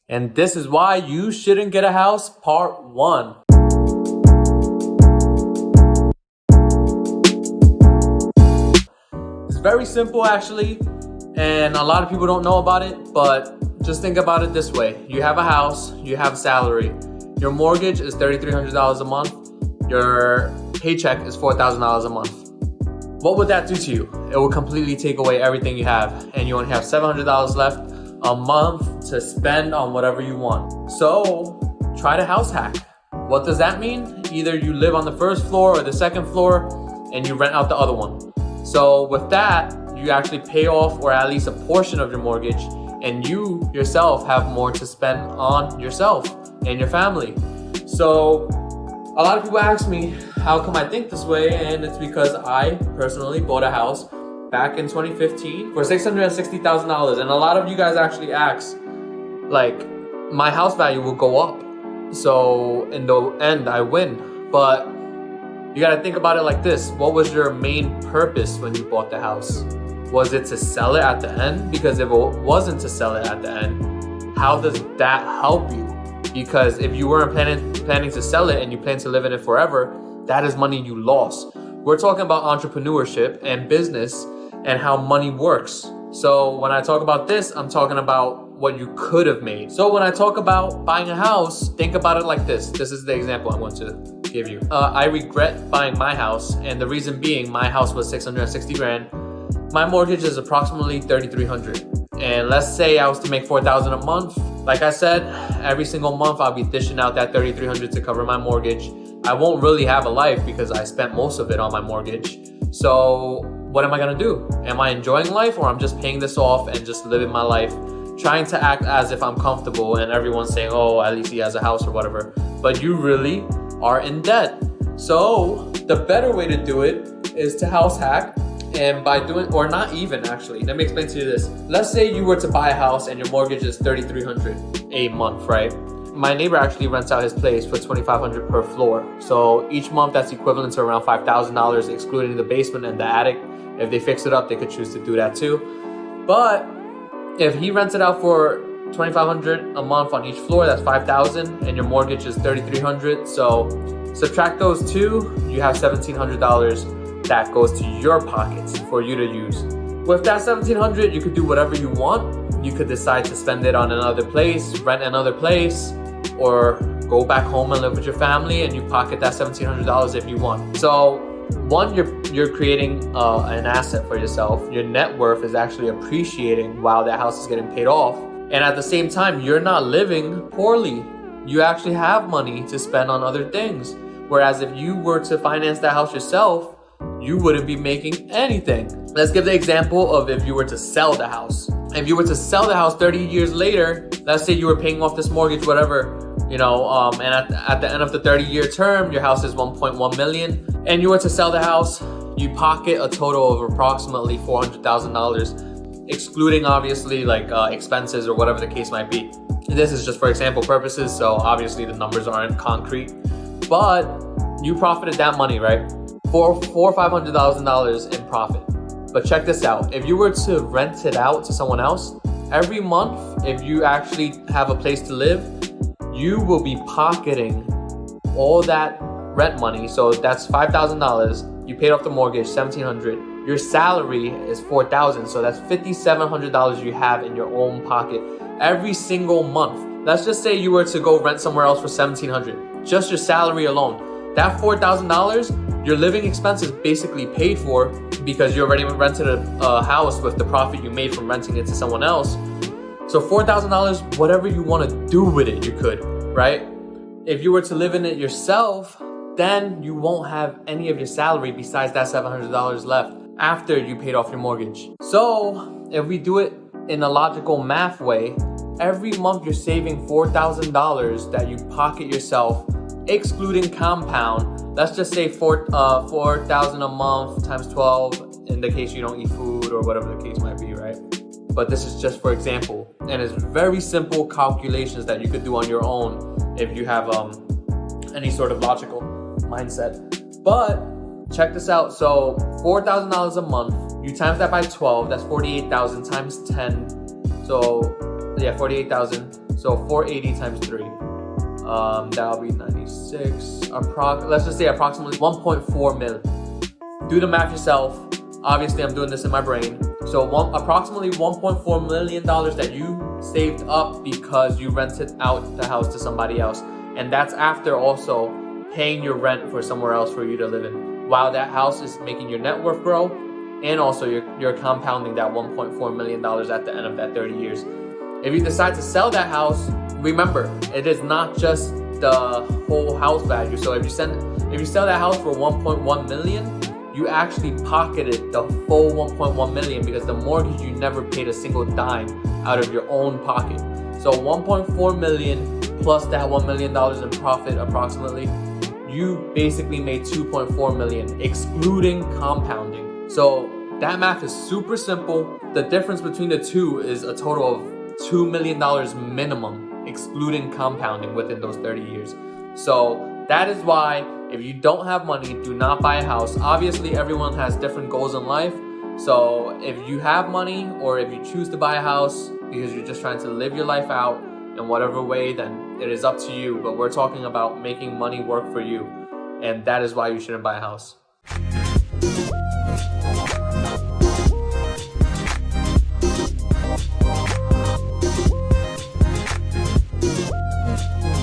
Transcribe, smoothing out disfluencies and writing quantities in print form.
And this is why you shouldn't get a house, part 1. It's very simple actually, and a lot of people don't know about it, but just think about it this way. You have a house, you have a salary. Your mortgage is $3,300 a month. Your paycheck is $4,000 a month. What would that do to you? It will completely take away everything you have, and you only have $700 left a month to spend on whatever you want. So try to house hack. What does that mean? Either you live on the first floor or the second floor and you rent out the other one. So with that, you actually pay off or at least a portion of your mortgage, and you yourself have more to spend on yourself and your family. So a lot of people ask me, how come I think this way? And it's because I personally bought a house back in 2015 for $660,000. And a lot of you guys actually ask, like, my house value will go up. So in the end, I win. But you gotta think about it like this. What was your main purpose when you bought the house? Was it to sell it at the end? Because if it wasn't to sell it at the end, how does that help you? Because if you weren't planning to sell it and you plan to live in it forever, that is money you lost. We're talking about entrepreneurship and business and how money works. So when I talk about this, I'm talking about what you could have made. So when I talk about buying a house, think about it like this. This is the example I'm going to give you. I regret buying my house, and the reason being, my house was 660 grand. My mortgage is approximately 3,300. And let's say I was to make 4,000 a month. Like I said, every single month I'll be dishing out that 3,300 to cover my mortgage. I won't really have a life because I spent most of it on my mortgage. So what am I gonna do? Am I enjoying life, or I'm just paying this off and just living my life, trying to act as if I'm comfortable and everyone's saying, oh, at least he has a house or whatever, but you really are in debt. So the better way to do it is to house hack. And by doing, or not even actually, let me explain to you this. Let's say you were to buy a house and your mortgage is $3,300 a month, right? My neighbor actually rents out his place for $2,500 per floor. So each month that's equivalent to around $5,000, excluding the basement and the attic. If they fix it up, they could choose to do that too. But if he rents it out for $2,500 a month on each floor, that's $5,000, and your mortgage is $3,300. So subtract those two, you have $1,700 that goes to your pockets for you to use. With that $1,700, you could do whatever you want. You could decide to spend it on another place, rent another place, or go back home and live with your family, and you pocket that $1,700 if you want. So one, you're creating an asset for yourself. Your net worth is actually appreciating while that house is getting paid off. And at the same time, you're not living poorly. You actually have money to spend on other things. Whereas if you were to finance that house yourself, you wouldn't be making anything. Let's give the example of if you were to sell the house. If you were to sell the house 30 years later, let's say you were paying off this mortgage, whatever, and at the end of the 30-year term, your house is 1.1 million, and you were to sell the house, you pocket a total of approximately $400,000, excluding obviously like expenses or whatever the case might be. This is just for example purposes, so obviously the numbers aren't concrete, but you profited that money, right? For $400,000 or $500,000 in profit. But check this out. If you were to rent it out to someone else, every month, if you actually have a place to live, you will be pocketing all that rent money. So that's $5,000. You paid off the mortgage, $1,700. Your salary is $4,000. So that's $5,700 you have in your own pocket every single month. Let's just say you were to go rent somewhere else for $1,700. Just your salary alone. That $4,000, your living expenses basically paid for because you already rented a house with the profit you made from renting it to someone else. So $4,000, whatever you want to do with it, you could, right? If you were to live in it yourself, then you won't have any of your salary besides that $700 left after you paid off your mortgage. So if we do it in a logical math way, every month you're saving $4,000 that you pocket yourself, excluding compound. Let's just say $4,000 a month times 12 in the case you don't eat food or whatever the case might be, right? But this is just for example, and it's very simple calculations that you could do on your own if you have any sort of logical mindset. But check this out. So $4,000 a month, you times that by 12, that's 48,000 times 10. So yeah, 48,000. So 480 times 3. That'll be 96. Let's just say approximately 1.4 mil. Do the math yourself. Obviously, I'm doing this in my brain. So approximately $1.4 million that you saved up because you rented out the house to somebody else. And that's after also paying your rent for somewhere else for you to live in. While that house is making your net worth grow, and also you're compounding that $1.4 million at the end of that 30 years. If you decide to sell that house, remember, it is not just the whole house value. So if you sell that house for 1.1 million, you actually pocketed the full 1.1 million because the mortgage, you never paid a single dime out of your own pocket. So 1.4 million plus that $1 million in profit approximately, you basically made 2.4 million, excluding compounding. So that math is super simple. The difference between the two is a total of $2 million minimum, excluding compounding within those 30 years. So that is why if you don't have money, do not buy a house. Obviously, everyone has different goals in life. So if you have money, or if you choose to buy a house because you're just trying to live your life out in whatever way, then it is up to you. But we're talking about making money work for you. And that is why you shouldn't buy a house.